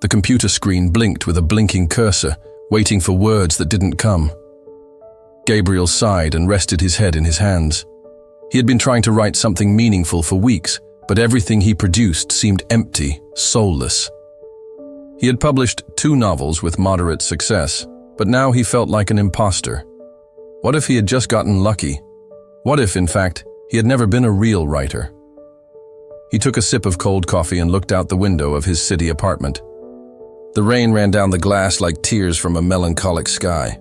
The computer screen blinked with a blinking cursor, waiting for words that didn't come. Gabriel sighed and rested his head in his hands. He had been trying to write something meaningful for weeks, but everything he produced seemed empty, soulless. He had published 2 novels with moderate success, but now he felt like an imposter. What if he had just gotten lucky? What if, in fact, he had never been a real writer? He took a sip of cold coffee and looked out the window of his city apartment. The rain ran down the glass like tears from a melancholic sky.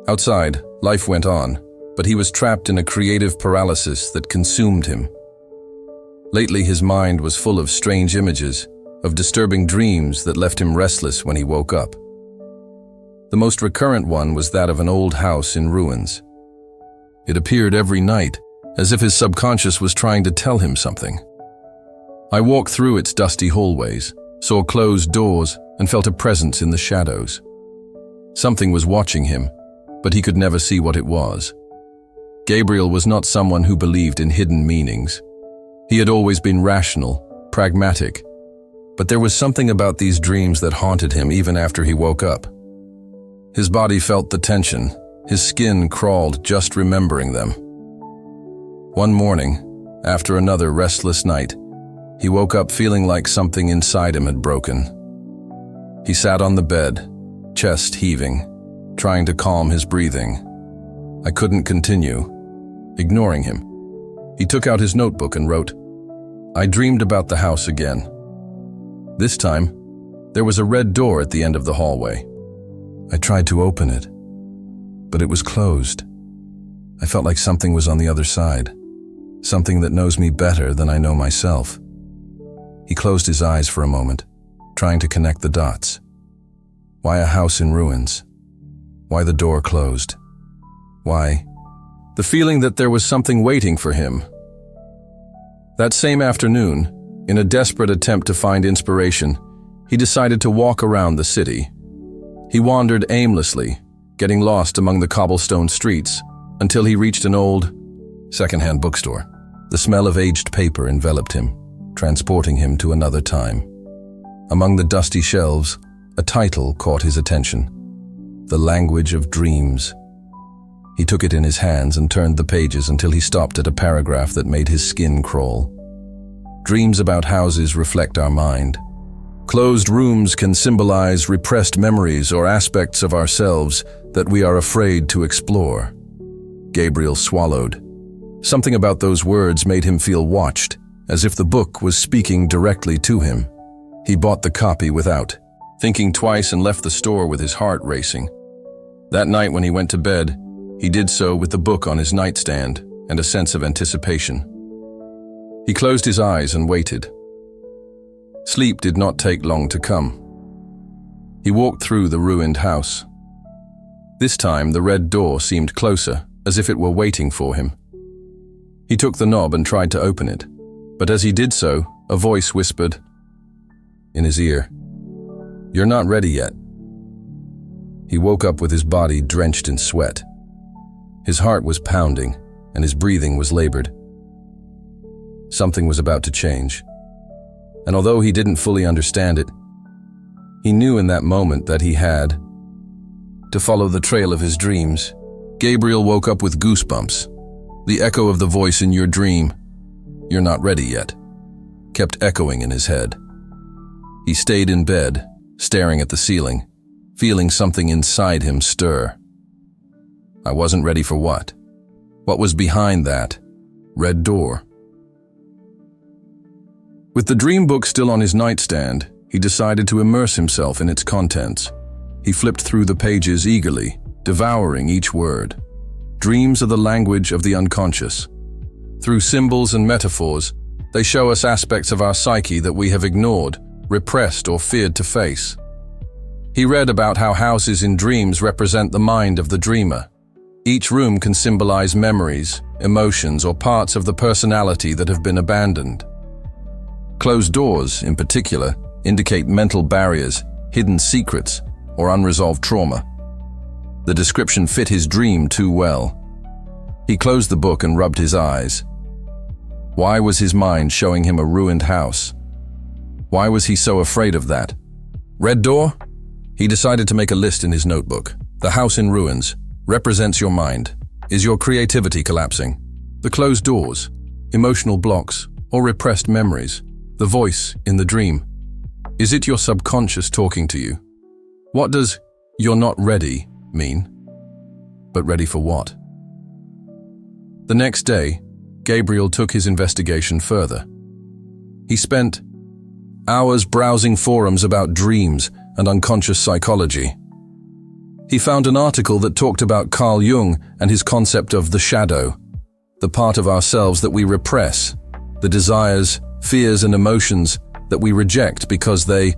Outside, life went on, but he was trapped in a creative paralysis that consumed him. Lately, his mind was full of strange images, of disturbing dreams that left him restless when he woke up. The most recurrent one was that of an old house in ruins. It appeared every night, as if his subconscious was trying to tell him something. I walked through its dusty hallways, saw closed doors, and felt a presence in the shadows. Something was watching him, but he could never see what it was. Gabriel was not someone who believed in hidden meanings. He had always been rational, pragmatic, but there was something about these dreams that haunted him even after he woke up. His body felt the tension, his skin crawled just remembering them. One morning, after another restless night, he woke up feeling like something inside him had broken. He sat on the bed, chest heaving, trying to calm his breathing. I couldn't continue, ignoring him. He took out his notebook and wrote, "I dreamed about the house again. This time, there was a red door at the end of the hallway. I tried to open it, but it was closed. I felt like something was on the other side, something that knows me better than I know myself." He closed his eyes for a moment, trying to connect the dots. Why a house in ruins? Why the door closed? Why? The feeling that there was something waiting for him. That same afternoon, in a desperate attempt to find inspiration, he decided to walk around the city. He wandered aimlessly, getting lost among the cobblestone streets, until he reached an old, secondhand bookstore. The smell of aged paper enveloped him, transporting him to another time. Among the dusty shelves, a title caught his attention: The Language of Dreams. He took it in his hands and turned the pages until he stopped at a paragraph that made his skin crawl. Dreams about houses reflect our mind. Closed rooms can symbolize repressed memories or aspects of ourselves that we are afraid to explore. Gabriel swallowed. Something about those words made him feel watched, as if the book was speaking directly to him. He bought the copy without thinking twice and left the store with his heart racing. That night when he went to bed, he did so with the book on his nightstand and a sense of anticipation. He closed his eyes and waited. Sleep did not take long to come. He walked through the ruined house. This time the red door seemed closer, as if it were waiting for him. He took the knob and tried to open it, but as he did so, a voice whispered in his ear, "You're not ready yet." He woke up with his body drenched in sweat. His heart was pounding, and his breathing was labored. Something was about to change. And although he didn't fully understand it, he knew in that moment that he had to follow the trail of his dreams. Gabriel woke up with goosebumps. The echo of the voice in your dream, "You're not ready yet," kept echoing in his head. He stayed in bed, staring at the ceiling, feeling something inside him stir. I wasn't ready for what? What was behind that red door? With the dream book still on his nightstand, he decided to immerse himself in its contents. He flipped through the pages eagerly, devouring each word. Dreams are the language of the unconscious. Through symbols and metaphors, they show us aspects of our psyche that we have ignored, repressed, or feared to face. He read about how houses in dreams represent the mind of the dreamer. Each room can symbolize memories, emotions, or parts of the personality that have been abandoned. Closed doors, in particular, indicate mental barriers, hidden secrets, or unresolved trauma. The description fit his dream too well. He closed the book and rubbed his eyes. Why was his mind showing him a ruined house? Why was he so afraid of that? Red door? He decided to make a list in his notebook. The house in ruins represents your mind. Is your creativity collapsing? The closed doors, emotional blocks, or repressed memories? The voice in the dream? Is it your subconscious talking to you? What does "you're not ready" mean? But ready for what? The next day, Gabriel took his investigation further. He spent hours browsing forums about dreams and unconscious psychology. He found an article that talked about Carl Jung and his concept of the shadow, the part of ourselves that we repress, the desires, fears, and emotions that we reject because they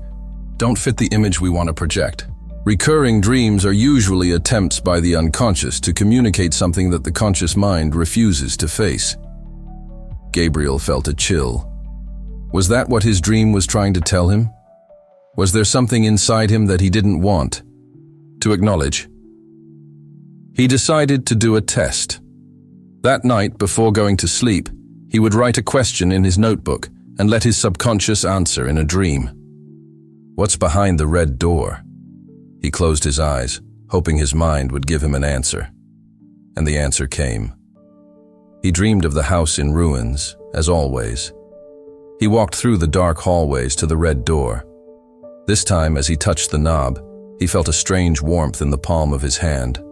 don't fit the image we want to project. Recurring dreams are usually attempts by the unconscious to communicate something that the conscious mind refuses to face. Gabriel felt a chill. Was that what his dream was trying to tell him? Was there something inside him that he didn't want to acknowledge? He decided to do a test. That night, before going to sleep, he would write a question in his notebook and let his subconscious answer in a dream. What's behind the red door? He closed his eyes, hoping his mind would give him an answer. And the answer came. He dreamed of the house in ruins, as always. He walked through the dark hallways to the red door. This time, as he touched the knob, he felt a strange warmth in the palm of his hand.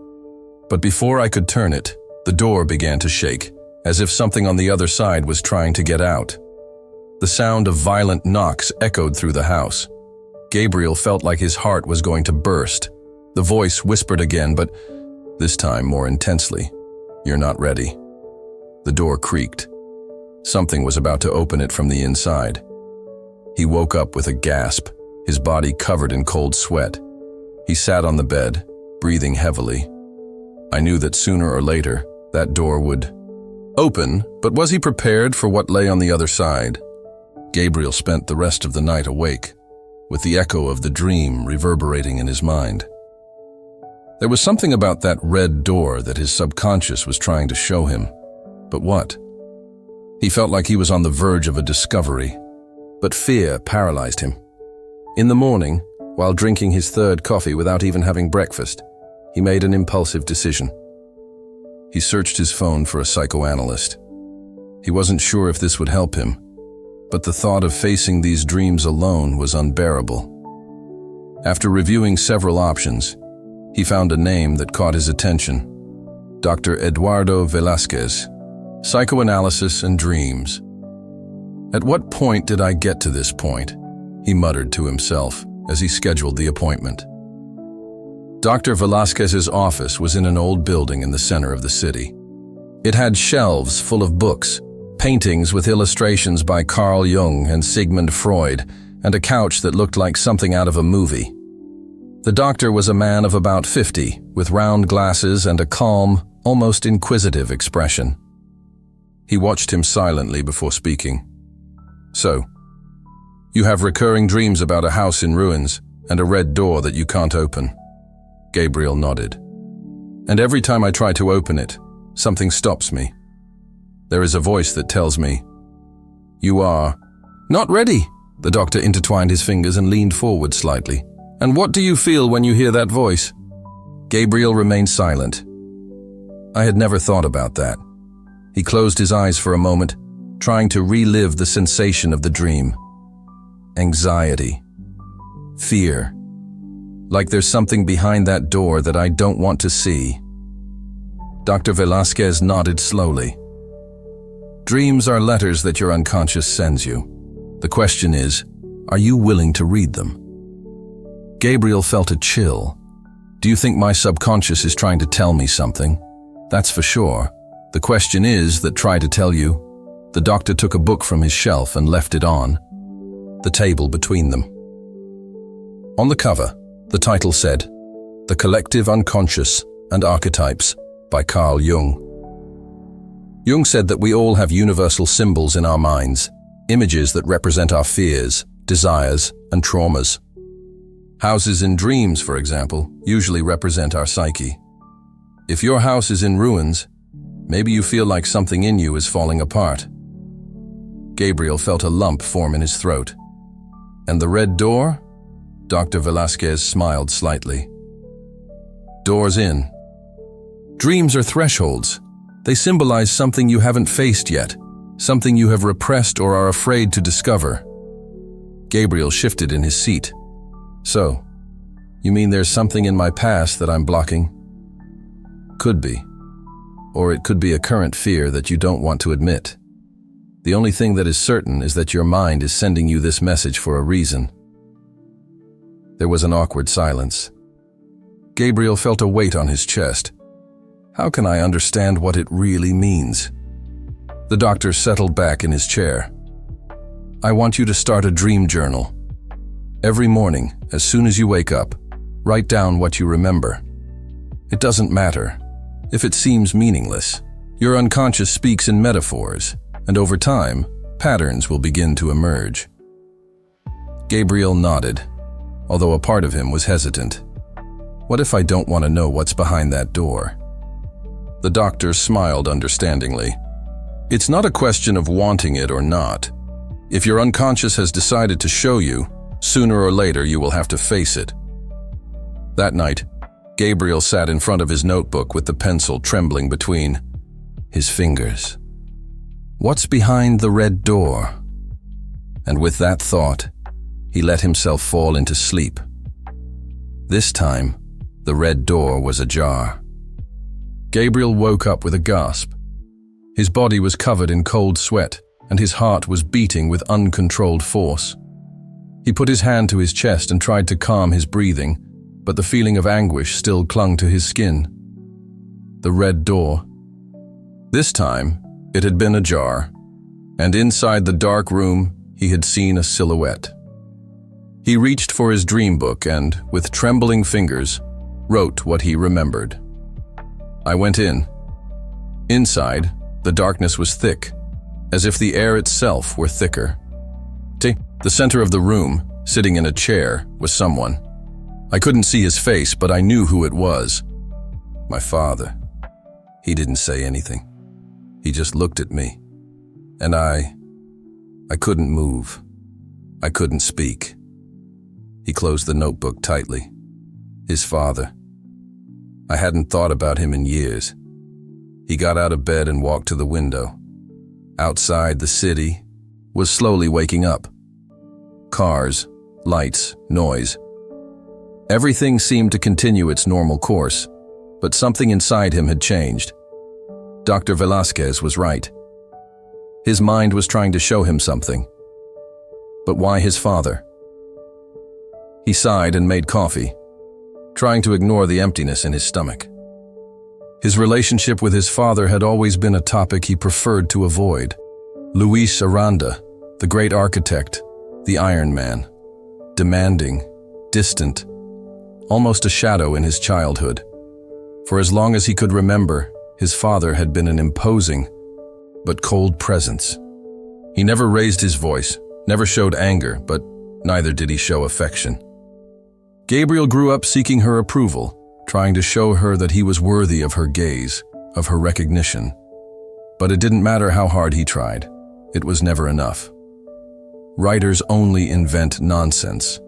But before I could turn it, the door began to shake, as if something on the other side was trying to get out. The sound of violent knocks echoed through the house. Gabriel felt like his heart was going to burst. The voice whispered again, but this time more intensely. "You're not ready." The door creaked. Something was about to open it from the inside. He woke up with a gasp, his body covered in cold sweat. He sat on the bed, breathing heavily. I knew that sooner or later, that door would open, but was he prepared for what lay on the other side? Gabriel spent the rest of the night awake, with the echo of the dream reverberating in his mind. There was something about that red door that his subconscious was trying to show him. But what? He felt like he was on the verge of a discovery, but fear paralyzed him. In the morning, while drinking his third coffee without even having breakfast, he made an impulsive decision. He searched his phone for a psychoanalyst. He wasn't sure if this would help him, but the thought of facing these dreams alone was unbearable. After reviewing several options, he found a name that caught his attention: Dr. Eduardo Velázquez, Psychoanalysis and Dreams. At what point did I get to this point? He muttered to himself as he scheduled the appointment. Dr. Velázquez's office was in an old building in the center of the city. It had shelves full of books, paintings with illustrations by Carl Jung and Sigmund Freud, and a couch that looked like something out of a movie. The doctor was a man of about 50, with round glasses and a calm, almost inquisitive expression. He watched him silently before speaking. "So, you have recurring dreams about a house in ruins and a red door that you can't open." Gabriel nodded. "And every time I try to open it, something stops me. There is a voice that tells me, 'You are not ready.'" The doctor intertwined his fingers and leaned forward slightly. "And what do you feel when you hear that voice?" Gabriel remained silent. I had never thought about that. He closed his eyes for a moment, trying to relive the sensation of the dream. Anxiety. Fear. Like there's something behind that door that I don't want to see. Dr. Velázquez nodded slowly. Dreams are letters that your unconscious sends you. The question is, are you willing to read them? Gabriel felt a chill. Do you think my subconscious is trying to tell me something? That's for sure. The question is that try to tell you. The doctor took a book from his shelf and left it on the table between them. On the cover, the title said, The Collective Unconscious and Archetypes by Carl Jung. Jung said that we all have universal symbols in our minds, images that represent our fears, desires, and traumas. Houses in dreams, for example, usually represent our psyche. If your house is in ruins, maybe you feel like something in you is falling apart. Gabriel felt a lump form in his throat. And the red door? Dr. Velasquez smiled slightly. Doors in. Dreams are thresholds. They symbolize something you haven't faced yet, something you have repressed or are afraid to discover. Gabriel shifted in his seat. So, you mean there's something in my past that I'm blocking? Could be. Or it could be a current fear that you don't want to admit. The only thing that is certain is that your mind is sending you this message for a reason. There was an awkward silence. Gabriel felt a weight on his chest. How can I understand what it really means? The doctor settled back in his chair. I want you to start a dream journal. Every morning, as soon as you wake up, write down what you remember. It doesn't matter. If it seems meaningless, your unconscious speaks in metaphors, and over time, patterns will begin to emerge. Gabriel nodded, although a part of him was hesitant. What if I don't want to know what's behind that door? The doctor smiled understandingly. It's not a question of wanting it or not. If your unconscious has decided to show you, sooner or later you will have to face it. That night, Gabriel sat in front of his notebook with the pencil trembling between his fingers. What's behind the red door? And with that thought, he let himself fall into sleep. This time, the red door was ajar. Gabriel woke up with a gasp. His body was covered in cold sweat, and his heart was beating with uncontrolled force. He put his hand to his chest and tried to calm his breathing, but the feeling of anguish still clung to his skin. The red door. This time, it had been ajar, and inside the dark room, he had seen a silhouette. He reached for his dream book and, with trembling fingers, wrote what he remembered. I went in. Inside, the darkness was thick, as if the air itself were thicker. The center of the room, sitting in a chair, was someone. I couldn't see his face, but I knew who it was. My father. He didn't say anything. He just looked at me. And I couldn't move. I couldn't speak. He closed the notebook tightly. His father. I hadn't thought about him in years. He got out of bed and walked to the window. Outside, the city was slowly waking up. Cars, lights, noise. Everything seemed to continue its normal course, but something inside him had changed. Dr. Velasquez was right. His mind was trying to show him something. But why his father? He sighed and made coffee, trying to ignore the emptiness in his stomach. His relationship with his father had always been a topic he preferred to avoid. Luis Aranda, the great architect, the Iron Man, demanding, distant, almost a shadow in his childhood. For as long as he could remember, his father had been an imposing but cold presence. He never raised his voice, never showed anger, but neither did he show affection. Gabriel grew up seeking her approval, trying to show her that he was worthy of her gaze, of her recognition. But it didn't matter how hard he tried. It was never enough. Writers only invent nonsense,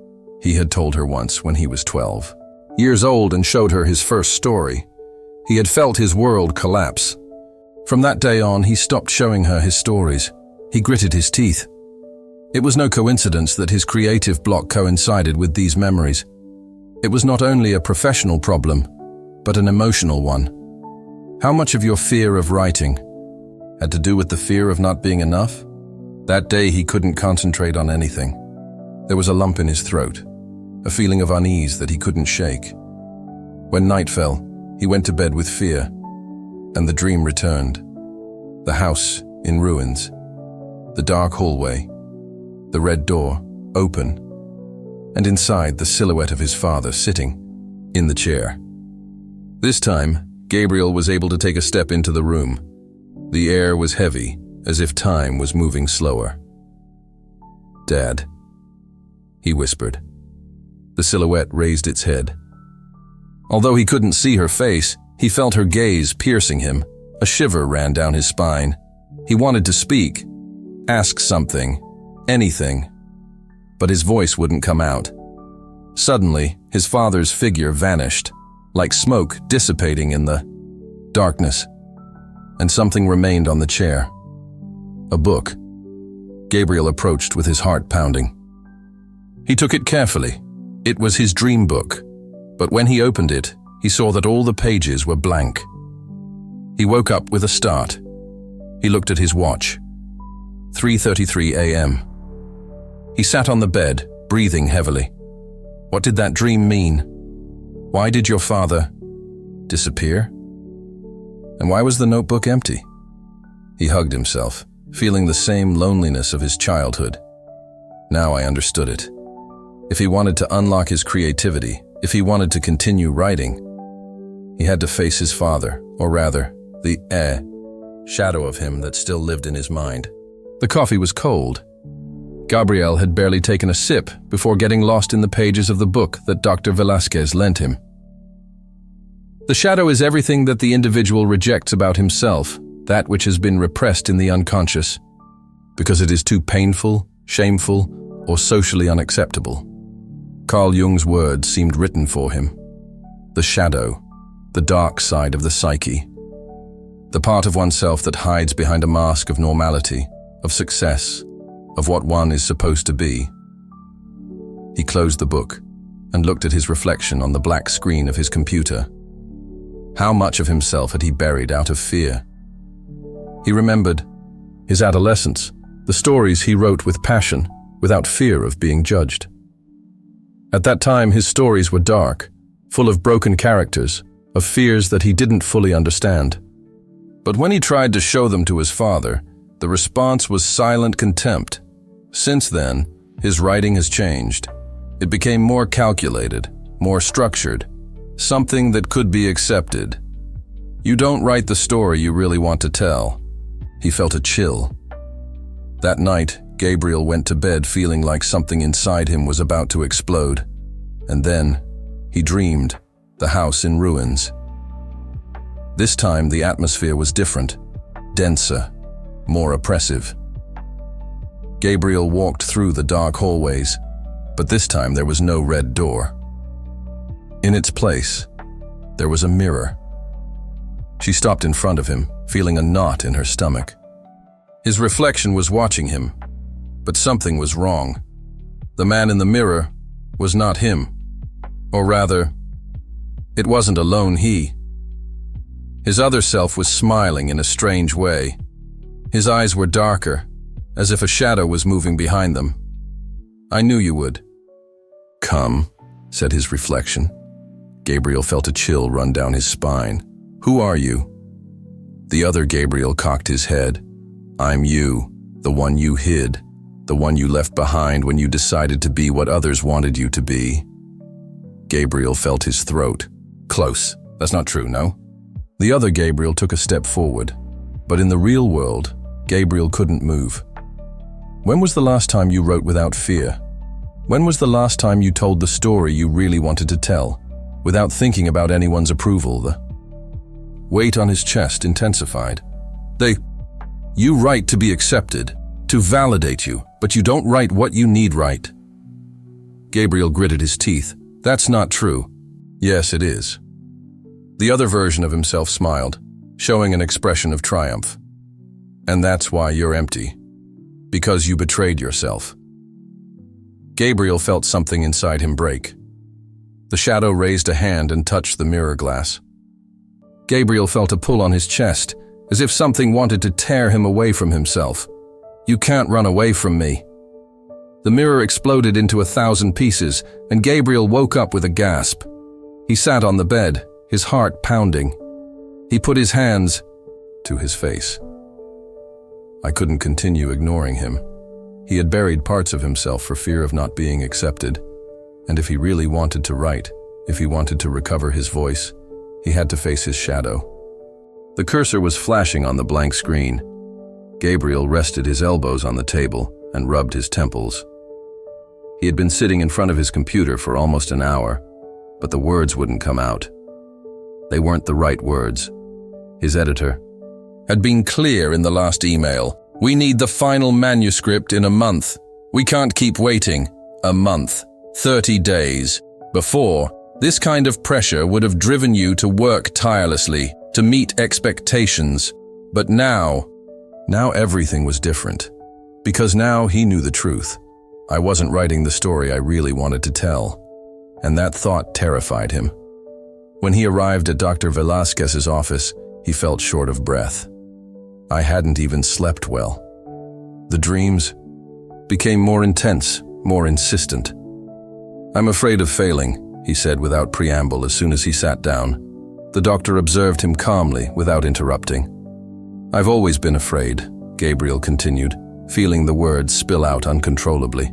he had told her once when he was 12. Years old and showed her his first story. He had felt his world collapse. From that day on, he stopped showing her his stories. He gritted his teeth. It was no coincidence that his creative block coincided with these memories. It was not only a professional problem, but an emotional one. How much of your fear of writing had to do with the fear of not being enough? That day he couldn't concentrate on anything. There was a lump in his throat, a feeling of unease that he couldn't shake. When night fell, he went to bed with fear, and the dream returned. The house in ruins, the dark hallway, the red door open, and inside the silhouette of his father sitting in the chair. This time, Gabriel was able to take a step into the room. The air was heavy, as if time was moving slower. Dad, he whispered. The silhouette raised its head. Although he couldn't see her face, he felt her gaze piercing him. A shiver ran down his spine. He wanted to speak, ask something, anything, but his voice wouldn't come out. Suddenly, his father's figure vanished, like smoke dissipating in the darkness, and something remained on the chair. A book. Gabriel approached with his heart pounding. He took it carefully. It was his dream book, but when he opened it, he saw that all the pages were blank. He woke up with a start. He looked at his watch. 3:33 a.m. He sat on the bed, breathing heavily. What did that dream mean? Why did your father disappear? And why was the notebook empty? He hugged himself, feeling the same loneliness of his childhood. Now I understood it. If he wanted to unlock his creativity, if he wanted to continue writing, he had to face his father, or rather, the shadow of him that still lived in his mind. The coffee was cold. Gabriel had barely taken a sip before getting lost in the pages of the book that Dr. Velasquez lent him. The shadow is everything that the individual rejects about himself, that which has been repressed in the unconscious, because it is too painful, shameful, or socially unacceptable. Carl Jung's words seemed written for him. The shadow, the dark side of the psyche, the part of oneself that hides behind a mask of normality, of success, of what one is supposed to be. He closed the book and looked at his reflection on the black screen of his computer. How much of himself had he buried out of fear? He remembered his adolescence, the stories he wrote with passion, without fear of being judged. At that time, his stories were dark, full of broken characters, of fears that he didn't fully understand. But when he tried to show them to his father, the response was silent contempt. Since then, his writing has changed. It became more calculated, more structured, something that could be accepted. You don't write the story you really want to tell. He felt a chill. That night, Gabriel went to bed feeling like something inside him was about to explode. And then, he dreamed, the house in ruins. This time, the atmosphere was different, denser, more oppressive. Gabriel walked through the dark hallways, but this time there was no red door. In its place, there was a mirror. She stopped in front of him, feeling a knot in her stomach. His reflection was watching him, but something was wrong. The man in the mirror was not him. Or rather, it wasn't alone he. His other self was smiling in a strange way. His eyes were darker, as if a shadow was moving behind them. I knew you would. Come, said his reflection. Gabriel felt a chill run down his spine. Who are you? The other Gabriel cocked his head. I'm you, the one you hid, the one you left behind when you decided to be what others wanted you to be. Gabriel felt his throat. Close. That's not true, no? The other Gabriel took a step forward, but in the real world, Gabriel couldn't move. When was the last time you wrote without fear? When was the last time you told the story you really wanted to tell, without thinking about anyone's approval? The weight on his chest intensified. You write to be accepted, to validate you, but you don't write what you need right. Gabriel gritted his teeth. That's not true. Yes, it is. The other version of himself smiled, showing an expression of triumph. And that's why you're empty. Because you betrayed yourself. Gabriel felt something inside him break. The shadow raised a hand and touched the mirror glass. Gabriel felt a pull on his chest, as if something wanted to tear him away from himself. You can't run away from me. The mirror exploded into 1,000 pieces, and Gabriel woke up with a gasp. He sat on the bed, his heart pounding. He put his hands to his face. I couldn't continue ignoring him. He had buried parts of himself for fear of not being accepted. And if he really wanted to write, if he wanted to recover his voice, he had to face his shadow. The cursor was flashing on the blank screen. Gabriel rested his elbows on the table and rubbed his temples. He had been sitting in front of his computer for almost an hour, but the words wouldn't come out. They weren't the right words. His editor had been clear in the last email. We need the final manuscript in a month. We can't keep waiting. A month. 30 days. Before, this kind of pressure would have driven you to work tirelessly, to meet expectations. But now everything was different. Because now he knew the truth. I wasn't writing the story I really wanted to tell. And that thought terrified him. When he arrived at Dr. Velasquez's office, he felt short of breath. I hadn't even slept well. The dreams became more intense, more insistent. "I'm afraid of failing," he said without preamble as soon as he sat down. The doctor observed him calmly, without interrupting. "I've always been afraid," Gabriel continued, feeling the words spill out uncontrollably.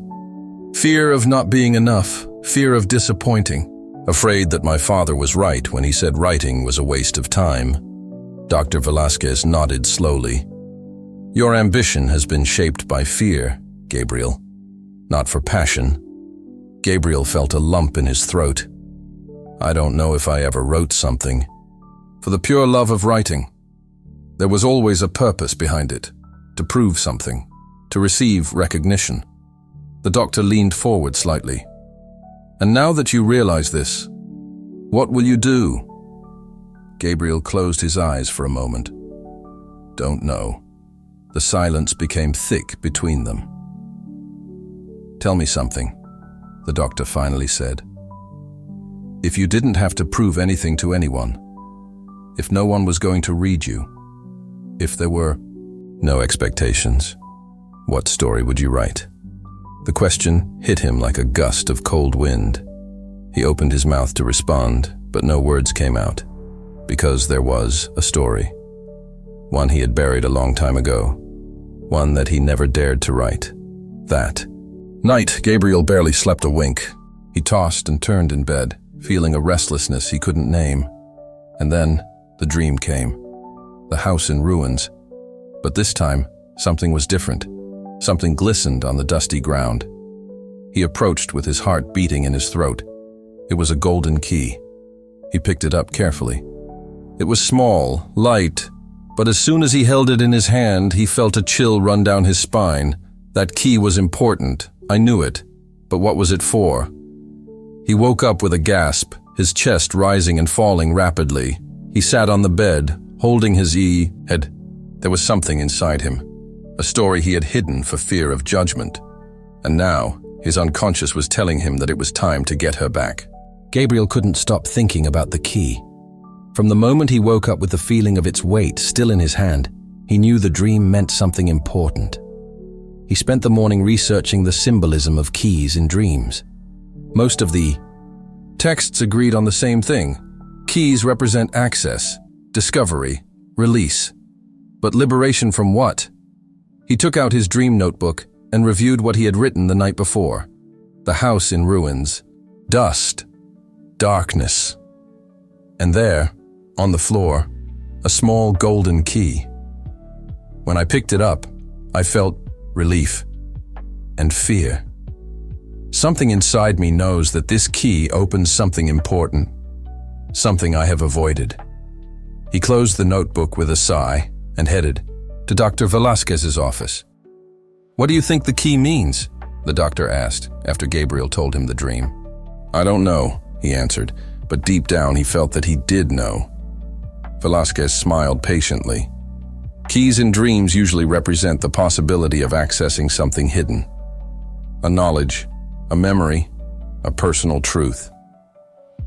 "Fear of not being enough, fear of disappointing, afraid that my father was right when he said writing was a waste of time." Dr. Velasquez nodded slowly. "Your ambition has been shaped by fear, Gabriel, not for passion." Gabriel felt a lump in his throat. "I don't know if I ever wrote something for the pure love of writing. There was always a purpose behind it, to prove something, to receive recognition." The doctor leaned forward slightly. "And now that you realize this, what will you do?" Gabriel closed his eyes for a moment. "Don't know." The silence became thick between them. "Tell me something," the doctor finally said. "If you didn't have to prove anything to anyone, if no one was going to read you, if there were no expectations, what story would you write?" The question hit him like a gust of cold wind. He opened his mouth to respond, but no words came out, because there was a story. One he had buried a long time ago, one that he never dared to write. That night, Gabriel barely slept a wink. He tossed and turned in bed, feeling a restlessness he couldn't name. And then the dream came. The house in ruins. But this time, something was different. Something glistened on the dusty ground. He approached with his heart beating in his throat. It was a golden key. He picked it up carefully. It was small, light, but as soon as he held it in his hand, he felt a chill run down his spine. That key was important. I knew it. But what was it for? He woke up with a gasp, his chest rising and falling rapidly. He sat on the bed, holding his head. There was something inside him, a story he had hidden for fear of judgment. And now, his unconscious was telling him that it was time to get her back. Gabriel couldn't stop thinking about the key. From the moment he woke up with the feeling of its weight still in his hand, he knew the dream meant something important. He spent the morning researching the symbolism of keys in dreams. Most of the texts agreed on the same thing. Keys represent access, discovery, release. But liberation from what? He took out his dream notebook and reviewed what he had written the night before. The house in ruins, dust, darkness. And there, on the floor, a small golden key. When I picked it up, I felt relief and fear. Something inside me knows that this key opens something important, something I have avoided. He closed the notebook with a sigh and headed to Dr. Velasquez's office. "What do you think the key means?" the doctor asked after Gabriel told him the dream. "I don't know," he answered, but deep down he felt that he did know. Velasquez smiled patiently. Keys in dreams usually represent the possibility of accessing something hidden. A knowledge, a memory, a personal truth.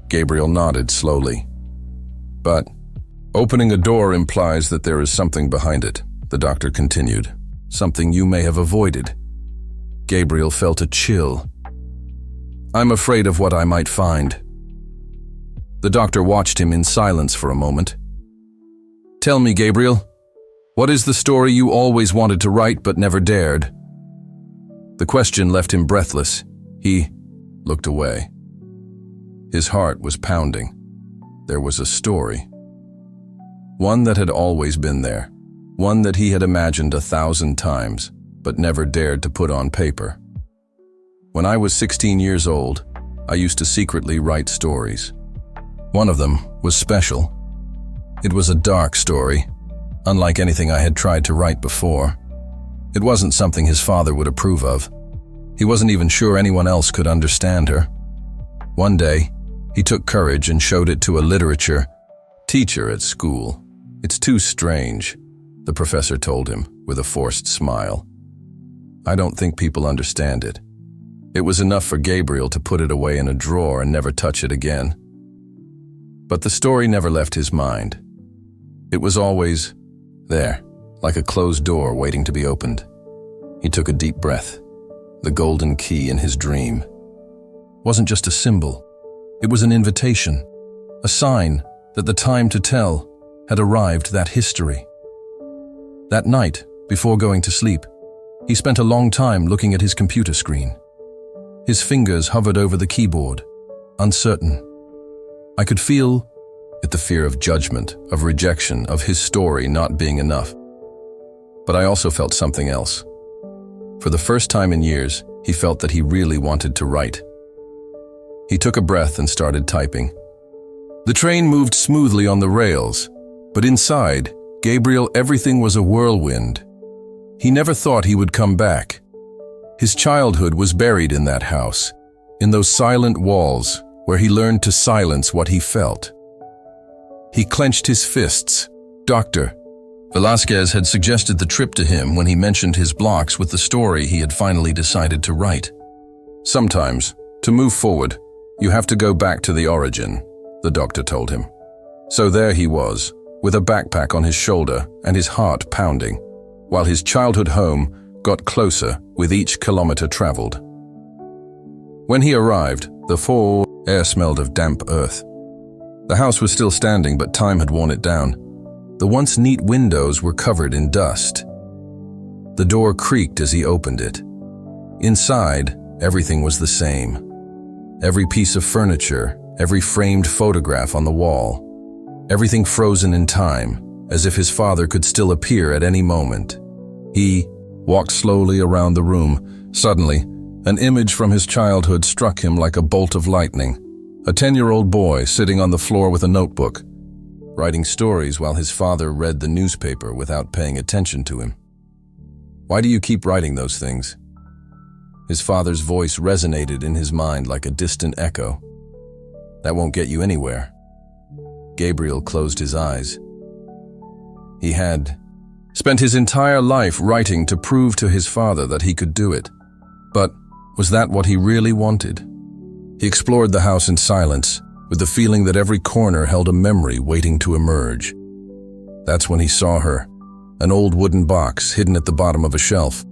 Gabriel nodded slowly. "But opening a door implies that there is something behind it," the doctor continued. "Something you may have avoided." Gabriel felt a chill. "I'm afraid of what I might find." The doctor watched him in silence for a moment. "Tell me, Gabriel, what is the story you always wanted to write but never dared?" The question left him breathless. He looked away. His heart was pounding. There was a story. One that had always been there. One that he had imagined 1,000 times, but never dared to put on paper. "When I was 16 years old, I used to secretly write stories. One of them was special. It was a dark story, unlike anything I had tried to write before. It wasn't something his father would approve of. He wasn't even sure anyone else could understand her. One day, he took courage and showed it to a literature teacher at school. "It's too strange," the professor told him with a forced smile. "I don't think people understand it." It was enough for Gabriel to put it away in a drawer and never touch it again. But the story never left his mind. It was always there, like a closed door waiting to be opened. He took a deep breath. The golden key in his dream wasn't just a symbol. It was an invitation, a sign that the time to tell had arrived, that history. That night, before going to sleep, he spent a long time looking at his computer screen. His fingers hovered over the keyboard, uncertain. I could feel it, the fear of judgment, of rejection, of his story not being enough. But I also felt something else. For the first time in years, he felt that he really wanted to write. He took a breath and started typing. The train moved smoothly on the rails, but inside, Gabriel, everything was a whirlwind. He never thought he would come back. His childhood was buried in that house, in those silent walls where he learned to silence what he felt. He clenched his fists. Dr. Velasquez had suggested the trip to him when he mentioned his blocks with the story he had finally decided to write. Sometimes, to move forward, you have to go back to the origin, the doctor told him. So there he was, with a backpack on his shoulder and his heart pounding, while his childhood home got closer with each kilometer traveled. When he arrived, the fall air smelled of damp earth. The house was still standing, but time had worn it down. The once neat windows were covered in dust. The door creaked as he opened it. Inside, everything was the same. Every piece of furniture, every framed photograph on the wall, everything frozen in time, as if his father could still appear at any moment. He walked slowly around the room. Suddenly, an image from his childhood struck him like a bolt of lightning. A 10-year-old boy sitting on the floor with a notebook, writing stories while his father read the newspaper without paying attention to him. "Why do you keep writing those things?" His father's voice resonated in his mind like a distant echo. "That won't get you anywhere." Gabriel closed his eyes. He had spent his entire life writing to prove to his father that he could do it. But was that what he really wanted? He explored the house in silence, with the feeling that every corner held a memory waiting to emerge. That's when he saw her, an old wooden box hidden at the bottom of a shelf.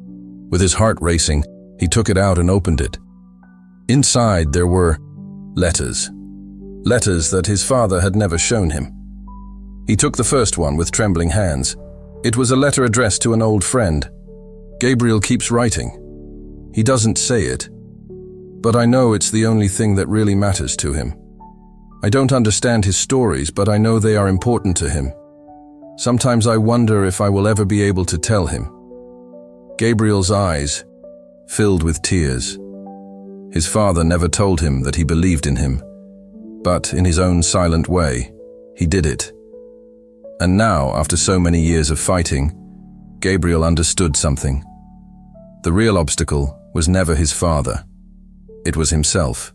With his heart racing, he took it out and opened it. Inside there were letters. Letters that his father had never shown him. He took the first one with trembling hands. It was a letter addressed to an old friend. "Gabriel keeps writing. He doesn't say it, but I know it's the only thing that really matters to him. I don't understand his stories, but I know they are important to him. Sometimes I wonder if I will ever be able to tell him." Gabriel's eyes filled with tears. His father never told him that he believed in him, but in his own silent way, he did it. And now, after so many years of fighting, Gabriel understood something. The real obstacle was never his father. It was himself.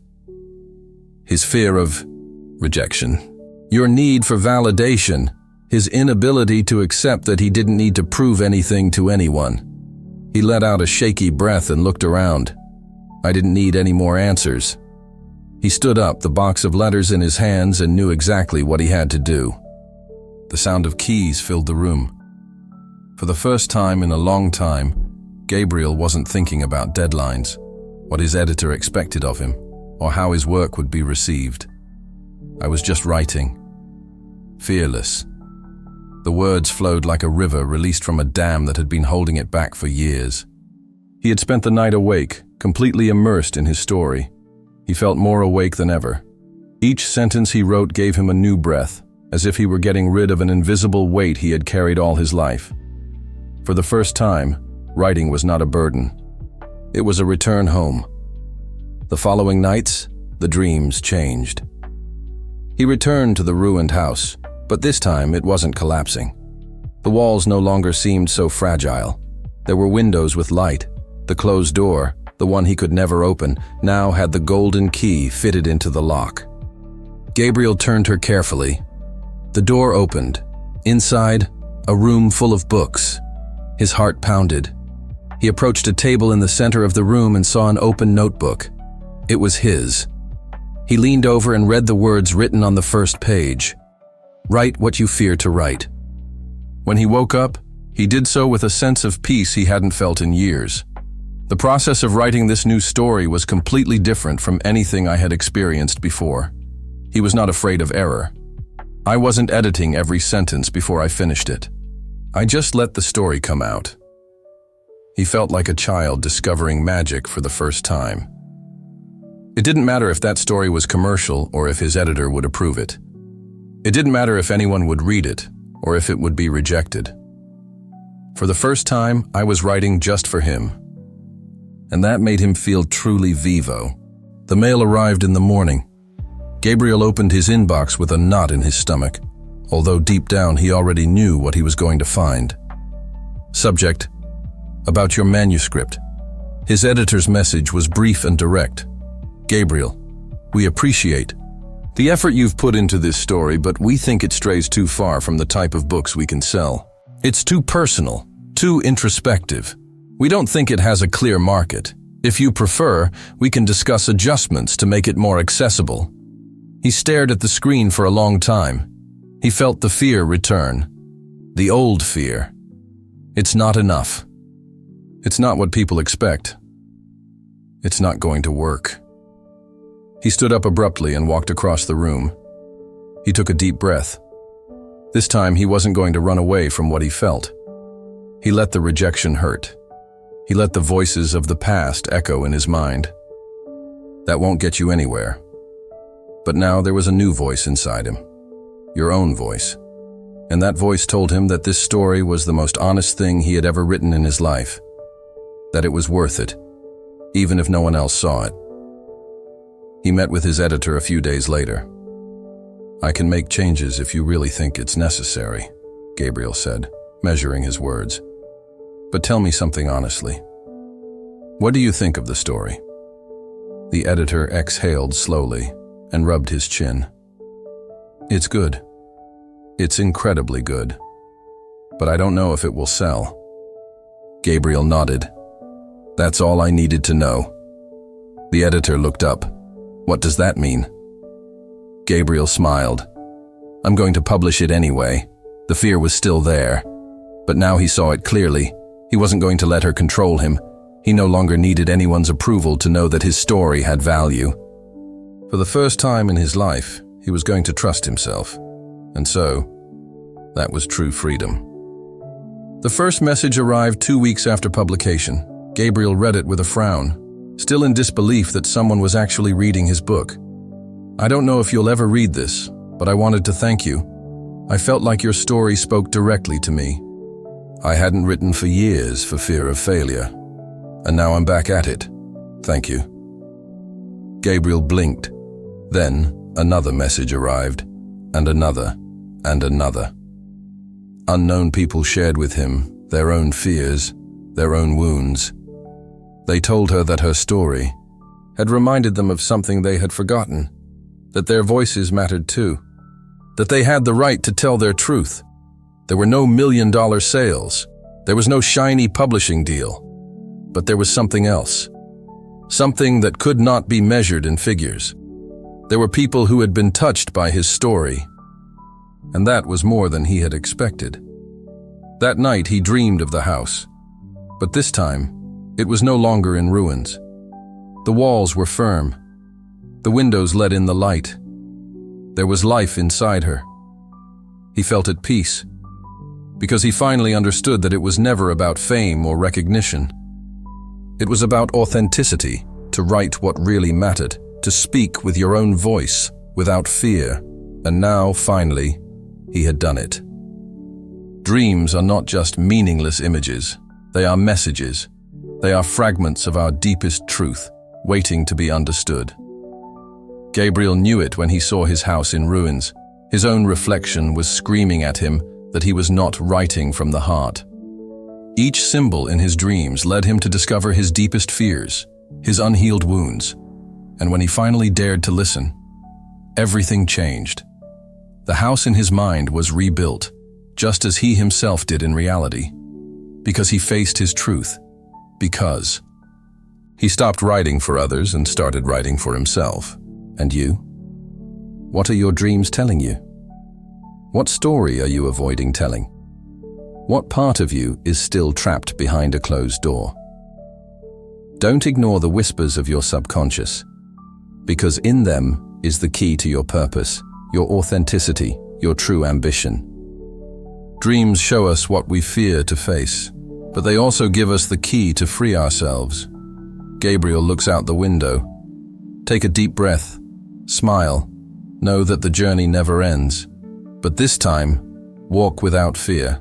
His fear of rejection, your need for validation, his inability to accept that he didn't need to prove anything to anyone. He let out a shaky breath and looked around. I didn't need any more answers. He stood up, the box of letters in his hands, and knew exactly what he had to do. The sound of keys filled the room. For the first time in a long time, Gabriel wasn't thinking about deadlines, what his editor expected of him, or how his work would be received. I was just writing. Fearless. The words flowed like a river released from a dam that had been holding it back for years. He had spent the night awake, completely immersed in his story. He felt more awake than ever. Each sentence he wrote gave him a new breath, as if he were getting rid of an invisible weight he had carried all his life. For the first time, writing was not a burden. It was a return home. The following nights, the dreams changed. He returned to the ruined house, but this time it wasn't collapsing. The walls no longer seemed so fragile. There were windows with light, the closed door, the one he could never open, now had the golden key fitted into the lock. Gabriel turned her carefully. The door opened. Inside, a room full of books. His heart pounded. He approached a table in the center of the room and saw an open notebook. It was his. He leaned over and read the words written on the first page. Write what you fear to write. When he woke up, he did so with a sense of peace he hadn't felt in years. The process of writing this new story was completely different from anything I had experienced before. He was not afraid of error. I wasn't editing every sentence before I finished it. I just let the story come out. He felt like a child discovering magic for the first time. It didn't matter if that story was commercial or if his editor would approve it. It didn't matter if anyone would read it or if it would be rejected. For the first time, I was writing just for him. And that made him feel truly vivo. The mail arrived in the morning. Gabriel opened his inbox with a knot in his stomach, although deep down he already knew what he was going to find. Subject: about your manuscript. His editor's message was brief and direct. Gabriel, we appreciate the effort you've put into this story, but we think it strays too far from the type of books we can sell. It's too personal, too introspective. We don't think it has a clear market. If you prefer, we can discuss adjustments to make it more accessible. He stared at the screen for a long time. He felt the fear return. The old fear. It's not enough. It's not what people expect. It's not going to work. He stood up abruptly and walked across the room. He took a deep breath. This time he wasn't going to run away from what he felt. He let the rejection hurt. He let the voices of the past echo in his mind. That won't get you anywhere. But now there was a new voice inside him. Your own voice. And that voice told him that this story was the most honest thing he had ever written in his life. That it was worth it, even if no one else saw it. He met with his editor a few days later. I can make changes if you really think it's necessary, Gabriel said, measuring his words. But tell me something honestly. What do you think of the story? The editor exhaled slowly and rubbed his chin. It's good. It's incredibly good. But I don't know if it will sell. Gabriel nodded. That's all I needed to know. The editor looked up. What does that mean? Gabriel smiled. I'm going to publish it anyway. The fear was still there. But now he saw it clearly. He wasn't going to let her control him. He no longer needed anyone's approval to know that his story had value. For the first time in his life, he was going to trust himself. And so, that was true freedom. The first message arrived 2 weeks after publication. Gabriel read it with a frown, still in disbelief that someone was actually reading his book. I don't know if you'll ever read this, but I wanted to thank you. I felt like your story spoke directly to me. I hadn't written for years for fear of failure, and now I'm back at it. Thank you. Gabriel blinked. Then another message arrived, and another, and another. Unknown people shared with him their own fears, their own wounds. They told her that her story had reminded them of something they had forgotten, that their voices mattered too, that they had the right to tell their truth. There were no million-dollar sales. There was no shiny publishing deal. But there was something else. Something that could not be measured in figures. There were people who had been touched by his story. And that was more than he had expected. That night he dreamed of the house. But this time, it was no longer in ruins. The walls were firm. The windows let in the light. There was life inside her. He felt at peace, because he finally understood that it was never about fame or recognition. It was about authenticity, to write what really mattered, to speak with your own voice, without fear. And now, finally, he had done it. Dreams are not just meaningless images. They are messages. They are fragments of our deepest truth, waiting to be understood. Gabriel knew it when he saw his house in ruins. His own reflection was screaming at him that he was not writing from the heart. Each symbol in his dreams led him to discover his deepest fears, his unhealed wounds, and when he finally dared to listen, everything changed. The house in his mind was rebuilt, just as he himself did in reality, because he faced his truth, because he stopped writing for others and started writing for himself. And you? What are your dreams telling you? What story are you avoiding telling? What part of you is still trapped behind a closed door? Don't ignore the whispers of your subconscious, because in them is the key to your purpose, your authenticity, your true ambition. Dreams show us what we fear to face, but they also give us the key to free ourselves. Gabriel looks out the window. Take a deep breath, smile, know that the journey never ends. But this time, walk without fear.